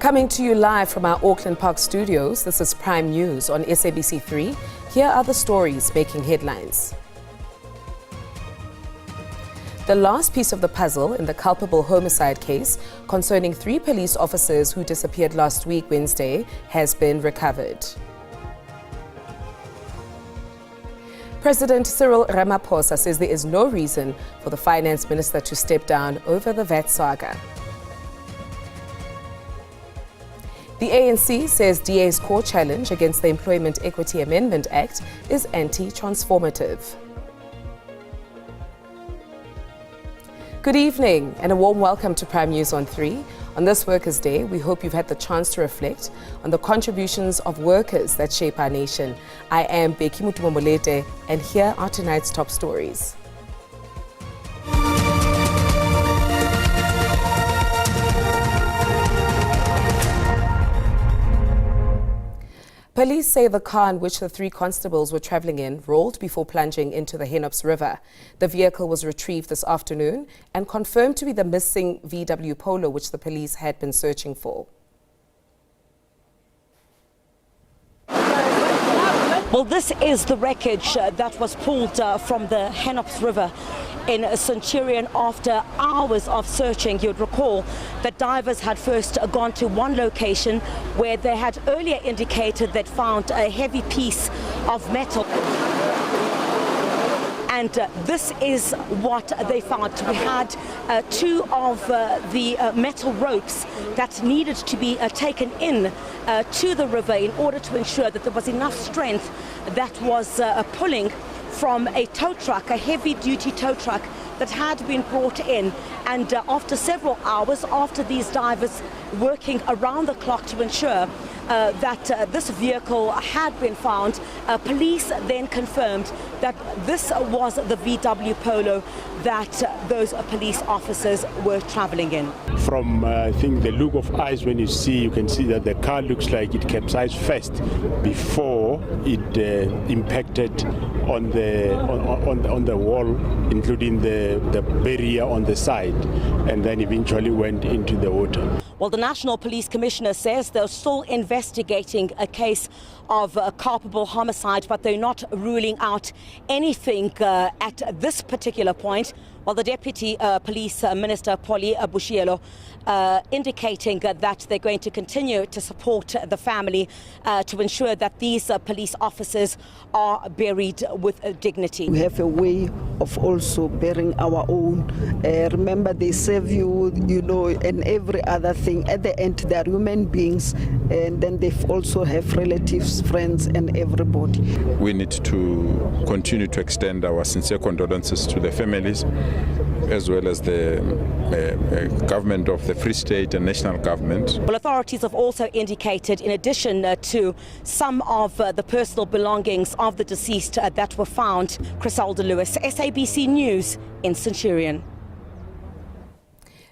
Coming to you live from our Auckland Park studios, this is Prime News on SABC 3. Here are the stories making headlines. The last piece of the puzzle in the culpable homicide case concerning 3 police officers who disappeared last week, Wednesday, has been recovered. President Cyril Ramaphosa says there is no reason for the finance minister to step down over the VAT saga. The ANC says DA's core challenge against the Employment Equity Amendment Act is anti-transformative. Good evening and a warm welcome to Prime News on 3. On this Workers' Day, we hope you've had the chance to reflect on the contributions of workers that shape our nation. I am Beki Mutumomolete, and here are tonight's top stories. Police say the car in which the 3 constables were travelling in rolled before plunging into the Henops River. The vehicle was retrieved this afternoon and confirmed to be the missing VW Polo which the police had been searching for. Well, this is the wreckage that was pulled from the Henops River in Centurion after hours of searching. You'd recall that divers had first gone to one location where they had earlier indicated they'd found a heavy piece of metal. And this is what they found. We had 2 of the metal ropes that needed to be taken in to the river in order to ensure that there was enough strength that was pulling from a tow truck, a heavy-duty tow truck that had been brought in. And after several hours, after these divers working around the clock to ensure that this vehicle had been found, police then confirmed that this was the VW Polo that those police officers were traveling in. From I think the look of eyes, when you can see that the car looks like it capsized first before it impacted on the wall, including the barrier on the side, and then eventually went into the water. Well, the National Police Commissioner says they're still investigating a case of culpable homicide, but they're not ruling out anything at this particular point. Well, the Deputy Police Minister, Polly Bushielo, indicating that they're going to continue to support the family to ensure that these police officers are buried with dignity. We have a way of also burying our own. Remember, they serve you, and every other thing. At the end, they are human beings, and then they also have relatives, friends, and everybody. We need to continue to extend our sincere condolences to the families, as well as the government of the Free State and national government. Well, authorities have also indicated, in addition to some of the personal belongings of the deceased that were found. Criselda Lewis, SABC News in Centurion.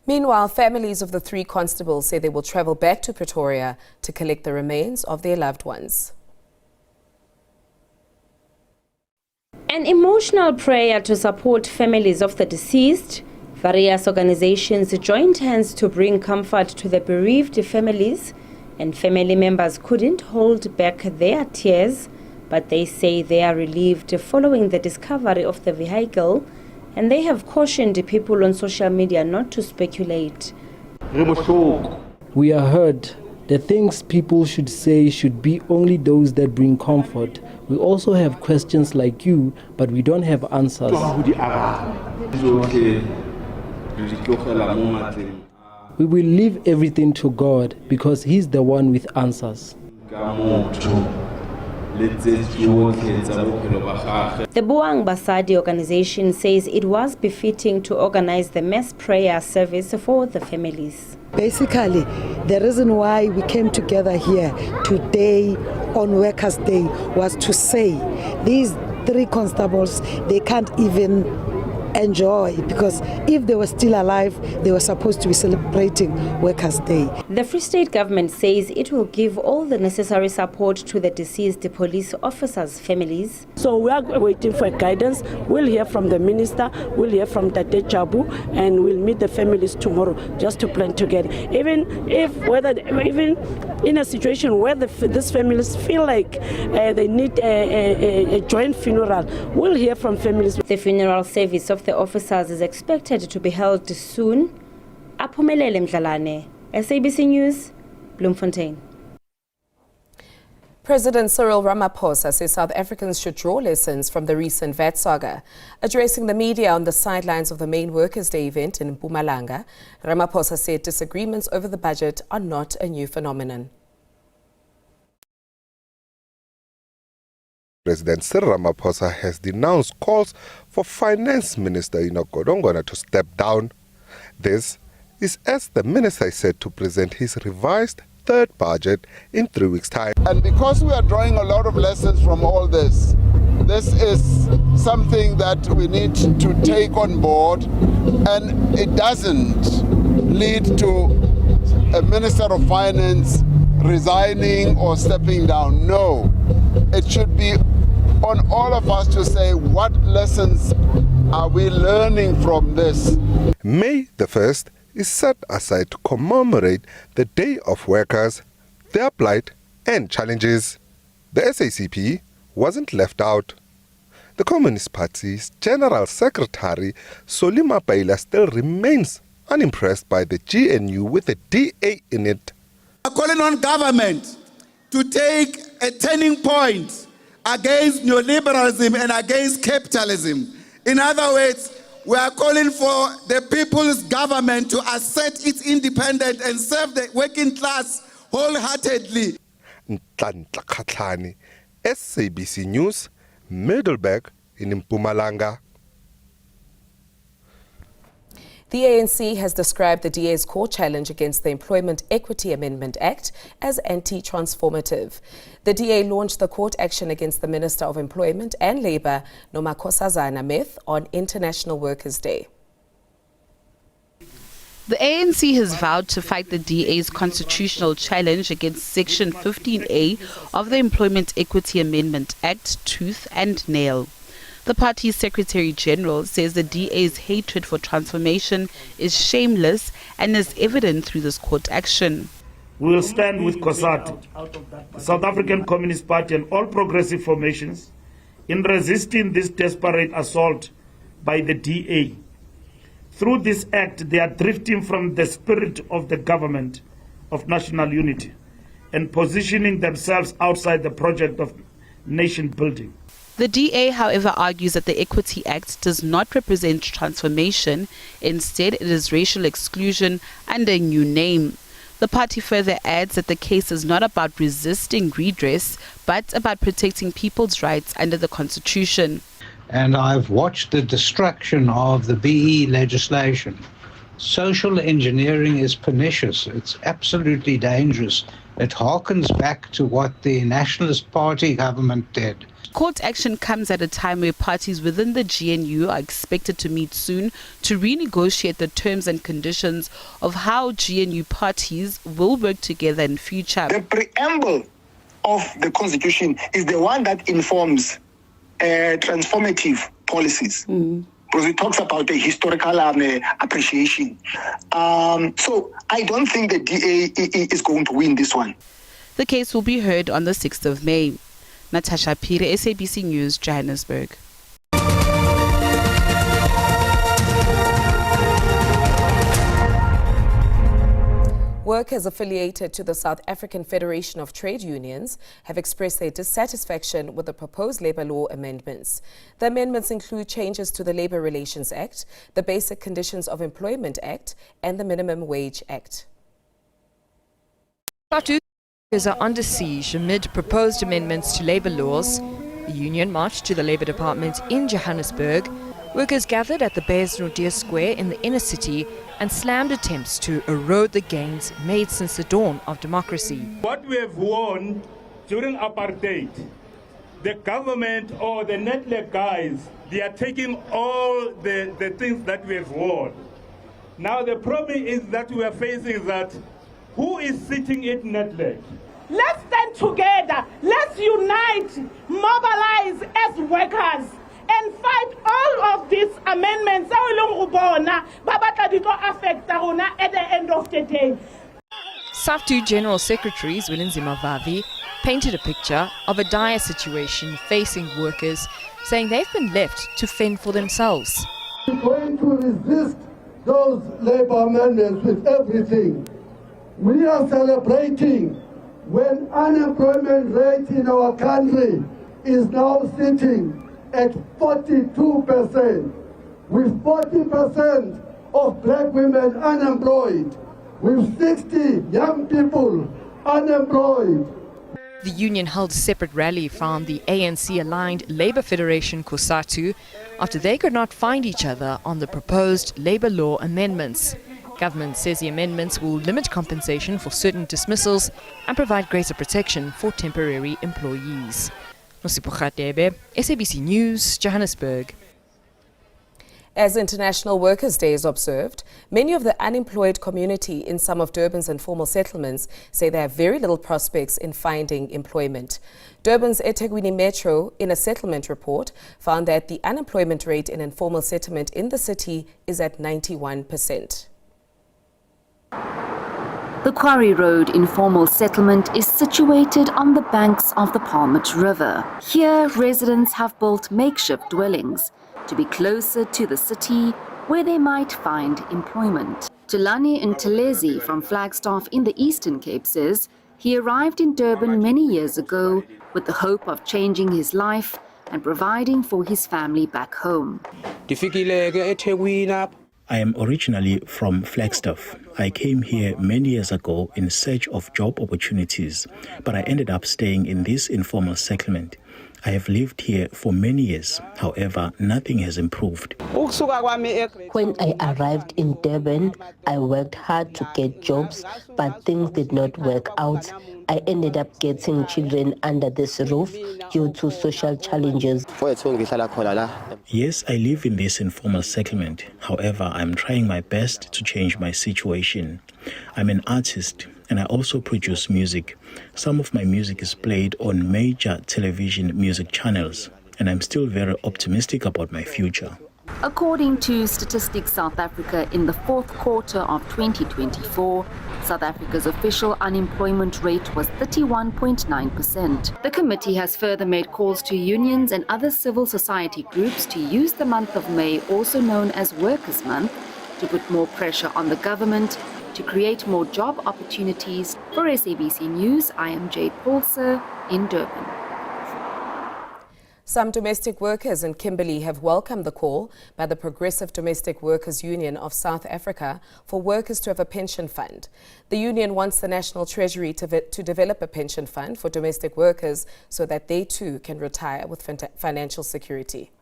Meanwhile, families of the 3 constables say they will travel back to Pretoria to collect the remains of their loved ones. An emotional prayer to support families of the deceased. Various organizations joined hands to bring comfort to the bereaved families, and family members couldn't hold back their tears, but they say they are relieved following the discovery of the vehicle, and they have cautioned people on social media not to speculate. We are hurt. The things people should say should be only those that bring comfort. We also have questions like you, but we don't have answers. We will leave everything to God because He's the one with answers. The Buang Basadi organization says it was befitting to organize the mass prayer service for the families. Basically, the reason why we came together here today on Workers' Day was to say these 3 constables, they can't even enjoy, because if they were still alive, they were supposed to be celebrating Workers' Day. The Free State government says it will give all the necessary support to the deceased police officers' families. So we are waiting for guidance. We'll hear from the minister, we'll hear from Tate Chabu, and we'll meet the families tomorrow just to plan together. Even in a situation where these families feel like they need a joint funeral, we'll hear from families. The funeral service of the officers is expected to be held soon. Aphumelele Mdlalane, SABC News, Bloemfontein. President Cyril Ramaphosa says South Africans should draw lessons from the recent VAT saga. Addressing the media on the sidelines of the main Workers' Day event in Mpumalanga, Ramaphosa said disagreements over the budget are not a new phenomenon. President Cyril Ramaphosa has denounced calls for Finance Minister Enoch Godongwana to step down. This is as the minister is set to present his revised third budget in 3 weeks' time. And because we are drawing a lot of lessons from all this, this is something that we need to take on board, and it doesn't lead to a Minister of Finance resigning or stepping down. No, it should be on all of us to say, what lessons are we learning from this? May the 1st is set aside to commemorate the Day of Workers, their plight and challenges. The SACP wasn't left out. The Communist Party's General Secretary Solima Paila still remains unimpressed by the GNU with the DA in it. We are calling on government to take a turning point against neoliberalism and against capitalism. In other words, we are calling for the people's government to assert its independence and serve the working class wholeheartedly. Ntlantla Khatlani, SABC News, Middelburg in Mpumalanga. The ANC has described the DA's court challenge against the Employment Equity Amendment Act as anti-transformative. The DA launched the court action against the Minister of Employment and Labour, Nomakosazana Meth, on International Workers' Day. The ANC has vowed to fight the DA's constitutional challenge against Section 15A of the Employment Equity Amendment Act tooth and nail. The party's Secretary General says the DA's hatred for transformation is shameless and is evident through this court action. We will stand with COSATU, the South African Communist Party, and all progressive formations in resisting this desperate assault by the DA. Through this act, they are drifting from the spirit of the government of national unity and positioning themselves outside the project of nation building. The DA, however, argues that the Equity Act does not represent transformation. Instead, it is racial exclusion under a new name. The party further adds that the case is not about resisting redress, but about protecting people's rights under the Constitution. And I've watched the destruction of the BE legislation. Social engineering is pernicious. It's absolutely dangerous. It harkens back to what the Nationalist Party government did. Court action comes at a time where parties within the GNU are expected to meet soon to renegotiate the terms and conditions of how GNU parties will work together in future. The preamble of the Constitution is the one that informs transformative policies. Because it talks about the historical appreciation. So I don't think the DA is going to win this one. The case will be heard on the 6th of May. Natasha Pire, SABC News, Johannesburg. Workers affiliated to the South African Federation of Trade Unions have expressed their dissatisfaction with the proposed labour law amendments. The amendments include changes to the Labour Relations Act, the Basic Conditions of Employment Act, and the Minimum Wage Act. Workers are under siege amid proposed amendments to labour laws. The union marched to the Labour Department in Johannesburg. Workers gathered at the Beyersnodeur Square in the inner city and slammed attempts to erode the gains made since the dawn of democracy. What we have won during apartheid the government or the Netleg guys, they are taking all the things that we have won. Now the problem is that we are facing is that who is sitting in Netleg? Let's stand together. Let's unite, mobilize as workers, and fight all of these amendments at the end of the day. SAFTU General Secretary Zwelinzima Vavi painted a picture of a dire situation facing workers, saying they've been left to fend for themselves. We're going to resist those labour amendments with everything. We are celebrating when unemployment rate in our country is now sitting at 42%, with 40% of black women unemployed, with 60 young people unemployed. The union held a separate rally from the ANC-aligned Labour Federation COSATU after they could not find each other on the proposed labour law amendments. Government says the amendments will limit compensation for certain dismissals and provide greater protection for temporary employees. Nosipho Khatebe, SABC News, Johannesburg. As International Workers' Day is observed, many of the unemployed community in some of Durban's informal settlements say they have very little prospects in finding employment. Durban's eThekwini Metro, in a settlement report, found that the unemployment rate in informal settlement in the city is at 91%. The Quarry Road informal settlement is situated on the banks of the Palmet River. Here, residents have built makeshift dwellings to be closer to the city where they might find employment. Tulani Ntelezi from Flagstaff in the Eastern Cape says he arrived in Durban many years ago with the hope of changing his life and providing for his family back home. I am originally from Flagstaff. I came here many years ago in search of job opportunities, but I ended up staying in this informal settlement. I have lived here for many years. However, nothing has improved. When I arrived in Durban, I worked hard to get jobs, but things did not work out. I ended up getting children under this roof due to social challenges. Yes, I live in this informal settlement. However, I'm trying my best to change my situation. I'm an artist and I also produce music. Some of my music is played on major television music channels, and I'm still very optimistic about my future. According to Statistics South Africa, in the fourth quarter of 2024, South Africa's official unemployment rate was 31.9%. The committee has further made calls to unions and other civil society groups to use the month of May, also known as Workers' Month, to put more pressure on the government to create more job opportunities. For SABC News, I am Jade Paulser in Durban. Some domestic workers in Kimberley have welcomed the call by the Progressive Domestic Workers Union of South Africa for workers to have a pension fund. The union wants the National Treasury to develop a pension fund for domestic workers so that they too can retire with financial security.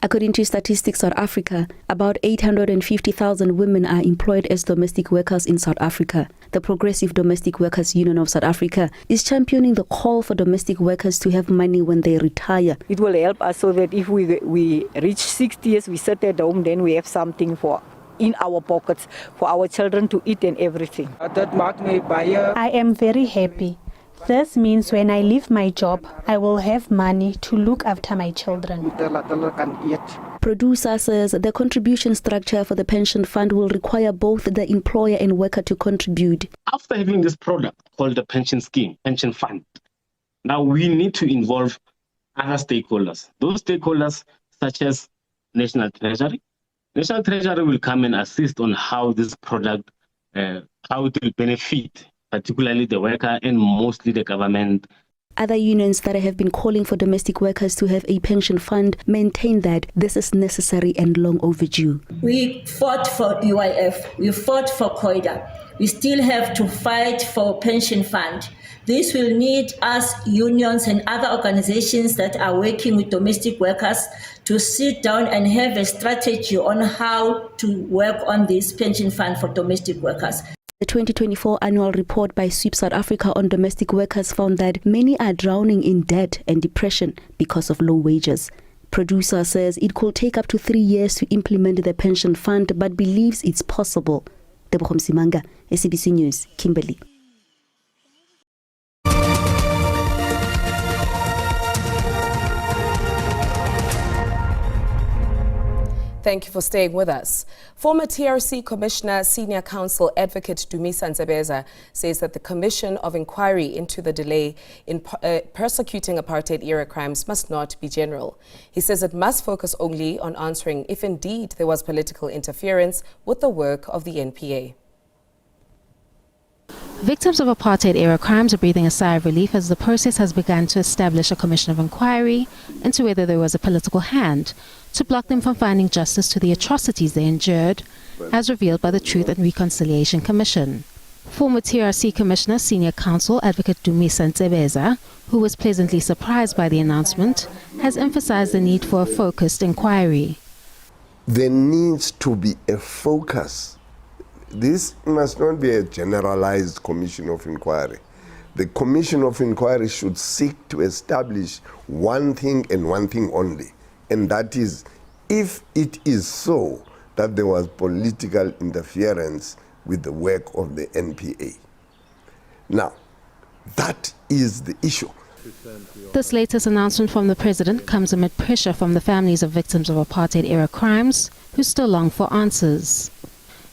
According to Statistics South Africa, about 850,000 women are employed as domestic workers in South Africa. The Progressive Domestic Workers Union of South Africa is championing the call for domestic workers to have money when they retire. It will help us so that if we reach 60 years, we sit at home, then we have something for in our pockets for our children to eat and everything. I am very happy. This means when I leave my job, I will have money to look after my children. Producer says the contribution structure for the pension fund will require both the employer and worker to contribute. After having this product called the pension scheme, pension fund, now we need to involve other stakeholders. Those stakeholders such as National Treasury. National Treasury will come and assist on how this product, how it will benefit particularly the worker and mostly the government. Other unions that have been calling for domestic workers to have a pension fund maintain that this is necessary and long overdue. We fought for UIF, we fought for COIDA. We still have to fight for pension fund. This will need us, unions and other organizations that are working with domestic workers to sit down and have a strategy on how to work on this pension fund for domestic workers. The 2024 annual report by Sweep South Africa on domestic workers found that many are drowning in debt and depression because of low wages. Producer says it could take up to 3 years to implement the pension fund, but believes it's possible. Tebogo Msimanga, SABC News, Kimberley. Thank you for staying with us. Former TRC Commissioner, Senior Counsel Advocate Dumisa Ntsebeza says that the Commission of Inquiry into the delay in persecuting apartheid-era crimes must not be general. He says it must focus only on answering if indeed there was political interference with the work of the NPA. Victims of apartheid-era crimes are breathing a sigh of relief as the process has begun to establish a commission of inquiry into whether there was a political hand to block them from finding justice to the atrocities they endured, as revealed by the Truth and Reconciliation Commission. Former TRC Commissioner, Senior Counsel Advocate Dumisa Ntsebeza, who was pleasantly surprised by the announcement, has emphasized the need for a focused inquiry. There needs to be a focus. This must not be a generalized commission of inquiry. The commission of inquiry should seek to establish one thing and one thing only, and that is, if it is so that there was political interference with the work of the NPA. Now, that is the issue. This latest announcement from the President comes amid pressure from the families of victims of apartheid-era crimes who still long for answers.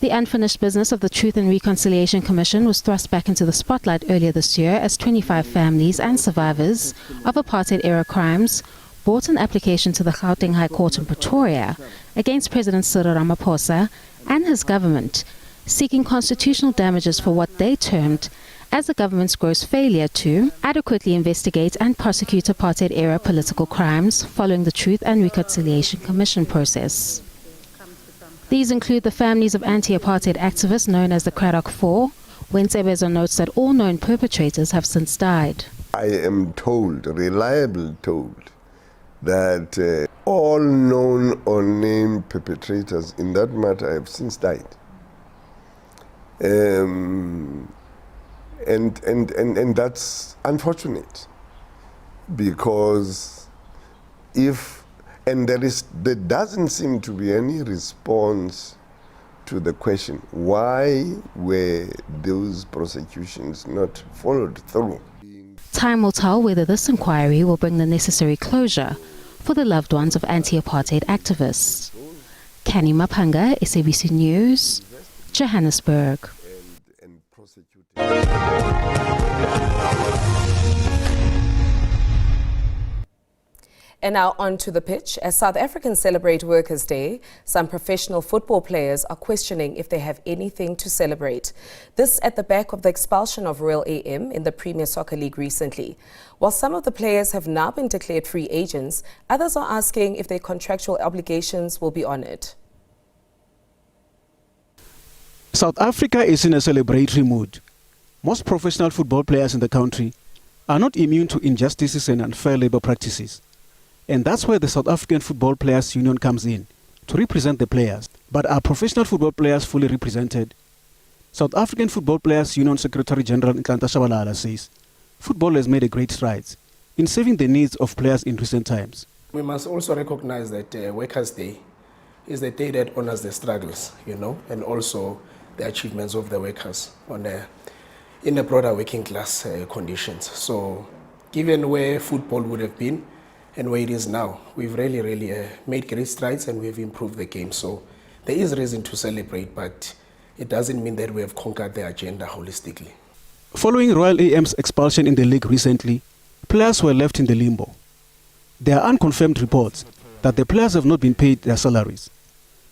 The unfinished business of the Truth and Reconciliation Commission was thrust back into the spotlight earlier this year as 25 families and survivors of apartheid-era crimes brought an application to the Gauteng High Court in Pretoria against President Cyril Ramaphosa and his government, seeking constitutional damages for what they termed as the government's gross failure to adequately investigate and prosecute apartheid-era political crimes following the Truth and Reconciliation Commission process. These include the families of anti-apartheid activists known as the Craddock Four, when Ntsebeza notes that all known perpetrators have since died. I am told, reliably told, that all known or named perpetrators in that matter have since died. And that's unfortunate, because there doesn't seem to be any response to the question, why were those prosecutions not followed through? Time will tell whether this inquiry will bring the necessary closure for the loved ones of anti-apartheid activists. Kani Mapanga, SABC News, Johannesburg. And now on to the pitch. As South Africans celebrate Workers' Day, some professional football players are questioning if they have anything to celebrate. This at the back of the expulsion of Royal AM in the Premier Soccer League recently. While some of the players have now been declared free agents, others are asking if their contractual obligations will be honoured. South Africa is in a celebratory mood. Most professional football players in the country are not immune to injustices and unfair labour practices. And that's where the South African Football Players Union comes in, to represent the players. But are professional football players fully represented? South African Football Players Union Secretary General Nhlanhla Shabalala says, football has made a great strides in serving the needs of players in recent times. We must also recognize that Workers' Day is the day that honors the struggles, and also the achievements of the workers in the broader working class conditions. So given where football would have been and where it is now, we've really made great strides and we've improved the game. So there is reason to celebrate, but it doesn't mean that we have conquered the agenda holistically. Following Royal AM's expulsion in the league recently, players were left in the limbo. There are unconfirmed reports that the players have not been paid their salaries.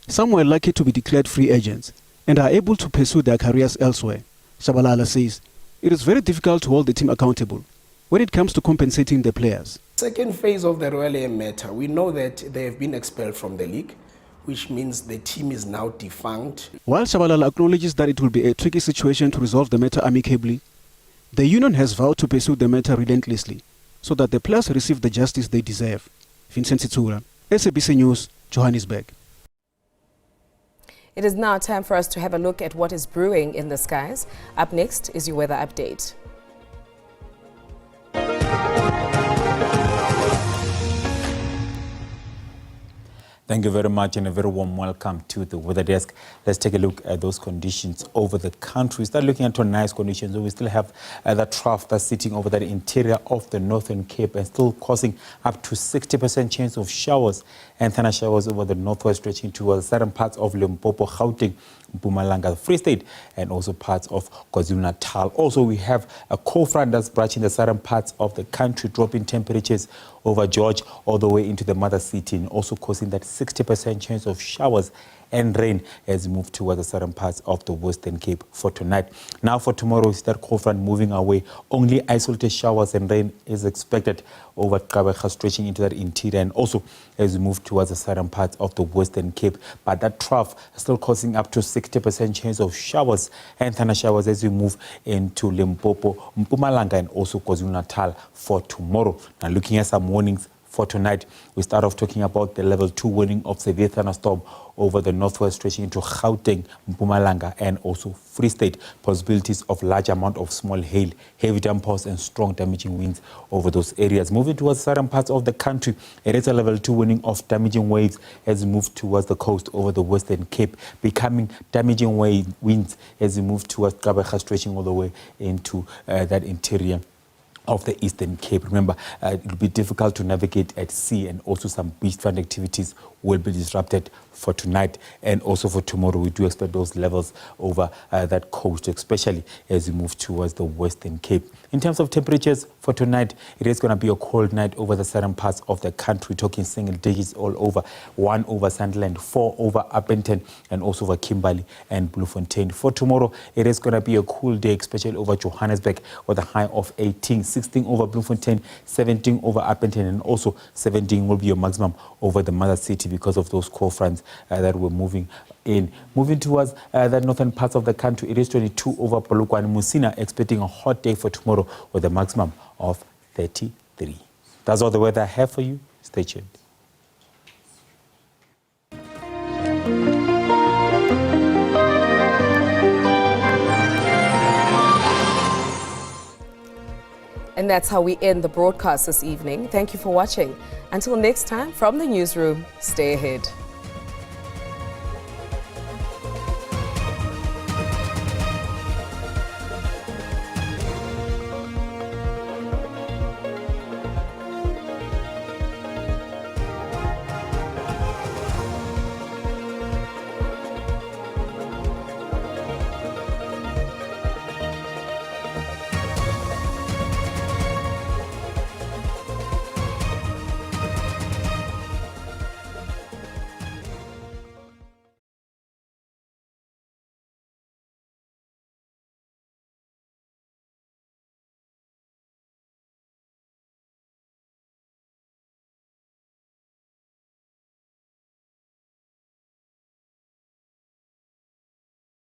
Some were lucky to be declared free agents and are able to pursue their careers elsewhere. Shabalala says it is very difficult to hold the team accountable when it comes to compensating the players. Second phase of the Royal AM matter, we know that they have been expelled from the league, which means the team is now defunct. While Shabalala acknowledges that it will be a tricky situation to resolve the matter amicably, the union has vowed to pursue the matter relentlessly so that the players receive the justice they deserve. Vincent Sitsura, SABC News, Johannesburg. It is now time for us to have a look at what is brewing in the skies. Up next is your weather update. Thank you very much and a very warm welcome to the weather desk. Let's take a look at those conditions over the country. We start looking at tonight's conditions. We still have that trough that's sitting over the interior of the Northern Cape and still causing up to 60% chance of showers and thunder showers over the northwest, stretching towards certain parts of Limpopo, Gauteng, Mpumalanga, Free State, and also parts of KwaZulu-Natal. Also, we have a cold front that's branching the southern parts of the country, dropping temperatures over George all the way into the mother city, and also causing that 60% chance of showers and rain as we move towards the southern parts of the Western Cape for tonight. Now for tomorrow, is that cold front moving away. Only isolated showers and rain is expected over Kabeja, stretching into that interior, and also as we move towards the southern parts of the Western Cape. But that trough is still causing up to 60% chance of showers and thunder showers as we move into Limpopo, Mpumalanga, and also KwaZulu-Natal for tomorrow. Now looking at some warnings for tonight, we start off talking about the level 2 warning of severe thunderstorm over the northwest, stretching into Gauteng, Mpumalanga, and also Free State. Possibilities of large amount of small hail, heavy downpours, and strong damaging winds over those areas. Moving towards southern parts of the country, it is a level 2 warning of damaging waves as we move towards the coast over the Western Cape, becoming damaging winds as we move towards Kabeja, stretching all the way into that interior of the Eastern Cape. Remember, it will be difficult to navigate at sea, and also some beachfront activities will be disrupted for tonight and also for tomorrow. We do expect those levels over that coast, especially as we move towards the Western Cape. In terms of temperatures for tonight, it is going to be a cold night over the southern parts of the country, talking single digits all over. 1 over Sunderland, 4 over Upington, and also over Kimberley and Bloemfontein. For tomorrow, it is going to be a cool day, especially over Johannesburg, with a high of 18, 16 over Bloemfontein, 17 over Upington, and also 17 will be your maximum over the mother city because of those cold fronts that we're moving in. Moving towards the northern parts of the country, it is 22 over Polokwane. Musina expecting a hot day for tomorrow with a maximum of 33. That's all the weather I have for you. Stay tuned. And that's how we end the broadcast this evening. Thank you for watching. Until next time, from the newsroom, stay ahead.